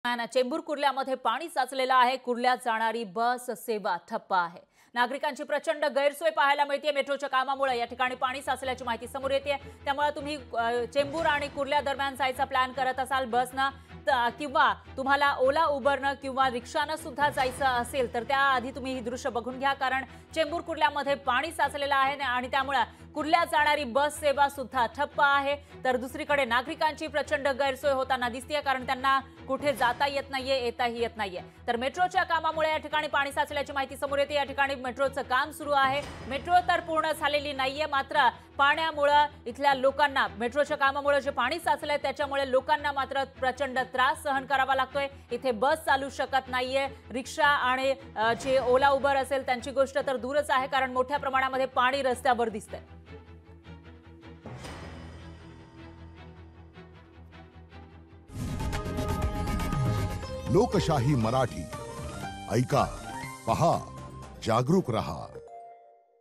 चेंबूर कुर्ल्यामध्ये पाणी साचलेलं आहे। कुर्ल्यात जाणारी बस सेवा ठप्प आहे। नागरिकांची प्रचंड गैरसोय पाहायला मिळते। मेट्रोच्या कामामुळे या ठिकाणी पाणी साचल्याची माहिती समोर येते। त्यामुळे तुम्ही चेंबूर आणि कुर्ल्या दरम्यान जायचा प्लॅन करत असाल बसना किंवा तुम्हाला ओला उबरनं किंवा रिक्षानं सुद्धा जायचं असेल तर त्याआधी तुम्ही ही दृश्य बघून घ्या, कारण चेंबूर कुर्ल्यामध्ये पाणी साचलेलं आहे आणि त्यामुळे कुर्ल्यात जाणारी बस सेवा सुद्धा ठप्प आहे। तर दुसरीकडे नागरिकांची प्रचंड गैरसोय होताना दिसतेय, कारण त्यांना कुठे जाता येत नाहीये, येताही येत नाहीये। तर मेट्रोच्या कामामुळे या ठिकाणी पाणी साचल्याची माहिती समोर येते। या ठिकाणी मेट्रोचं काम सुरू आहे। मेट्रो तर पूर्ण झालेली नाहीये, मात्र पाण्यामुळे इथल्या लोकांना, मेट्रोच्या कामामुळे जे पाणी साचलंय त्याच्यामुळे लोकांना मात्र प्रचंड त्रास सहन करावा लागतोय। इथे बस चालू शकत नाहीये। रिक्षा आणि जे ओला उबर असेल त्यांची गोष्ट तर दूरच आहे, कारण मोठ्या प्रमाणामध्ये पाणी रस्त्यावर दिसतंय। लोकशाही मराठी ऐका, पहा, जागरूक रहा।